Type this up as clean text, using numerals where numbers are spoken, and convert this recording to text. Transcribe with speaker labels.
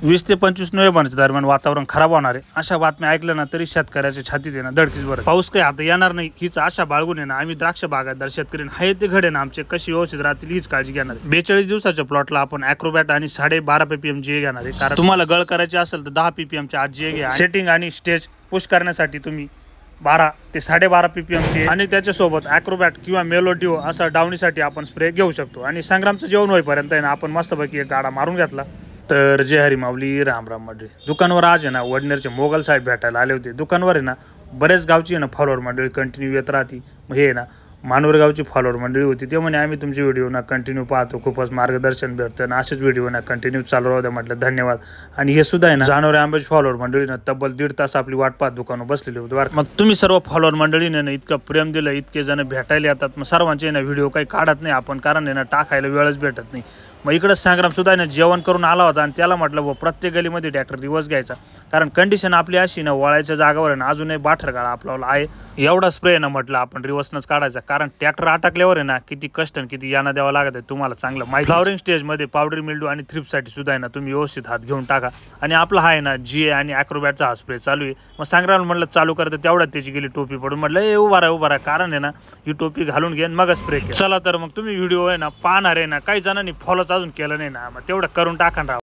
Speaker 1: 20 ते 25 नोव्हेंबरच्या दरम्यान वातावरण खराब होणार आहे अशा बातम्या ऐकल्या ना तरी शेतकऱ्याच्या छातीत आहे ना धडकीच बरं. पाऊस काही आता येणार नाही हीच आशा बाळगून आहे ना आम्ही द्राक्ष बागायतदार शेतकरी आहे ते घडे ना आमचे कशी व्यवस्थित राहतील हीच काळजी घेणार आहे. 42 दिवसाच्या प्लॉटला आपण ॲक्रोबॅट आणि 12.5 ppm GA घेणार आहे. कारण तुम्हाला गळ करायची असेल तर 10 ppm ची आज GA घ्या. सेटिंग आणि स्टेज पुश करण्यासाठी तुम्ही 12 ते 12.5 ppm ची आणि त्याच्यासोबत ॲक्रोबॅट किंवा मेलोडिओ असा डावणीसाठी आपण स्प्रे घेऊ शकतो. आणि संग्रामचं जेवण होईपर्यंत आहे ना आपण मस्तपैकी एक गाडा मारून घेतला. तर जय हरी माऊली राम राम मंडळी. दुकानवर आज आहे ना वडनेरचे मोगल साहेब भेटायला आले होते. दुकानवर आहे ना बरेच गावची आहे ना फॉलोअर मंडळी कंटिन्यू येत राहती. मग हे आहे ना मानवर गावची फॉलोअर मंडळी होती. ते म्हणे आम्ही तुमचे व्हिडिओ ना कंटिन्यू पाहतो, खूपच मार्गदर्शन भेटतं आणि असेच व्हिडिओ ना कंटिन्यू चालू राहू द्या. म्हटलं धन्यवाद. आणि हे सुद्धा आहे ना जानोरे आंब्याची फॉलोअर मंडळी ना तब्बल 1.5 तास आपली वाट पाहत दुकानावर बसलेली होती. मग तुम्ही सर्व फॉलोअर मंडळीने ना इतकं प्रेम दिलं, इतके जण भेटायला येतात. मग सर्वांचे ना व्हिडिओ काही काढत नाही आपण, कारण आहे ना टाकायला वेळच भेटत नाही. मग इकडं संग्राम सुद्धा आहे ना जेवण करून आला होता आणि त्याला म्हटलं प्रत्येक गलीमध्ये ट्रॅक्टर रिवर्स घ्यायचा, कारण कंडिशन आपली अशी ना वळायच्या जागावर आहे ना अजूनही बाठर गाळा आपल्याला आहे. एवढा स्प्रे आहे ना म्हटलं आपण रिवर्सनच काढायचा, कारण ट्रॅक्टर अटकल्यावर आहे ना किती कष्ट आणि किती याना द्यावा लागत आहे तुम्हाला चांगलं माहिती. फ्लॉवरिंग स्टेजमध्ये पावडर मिल्डू आणि थ्रिप्ससाठी सुद्धा आहे ना तुम्ही व्यवस्थित हात घेऊन टाका. आणि आपला हा आहे ना GA आणि ॲक्रोबॅटचा हा स्प्रे चालू आहे. मग संग्राम म्हटलं चालू करतं तेवढ्यात त्याची गेली टोपी पडून. म्हटलं उभा राहा, कारण आहे ना ही टोपी घालून घे मग स्प्रे केला. चला तर मग तुम्ही व्हिडिओ आहे ना पाहणार आहे ना काही जणांनी फॉलोच अजून केलं नाही ना, मग तेवढं करून टाका राव.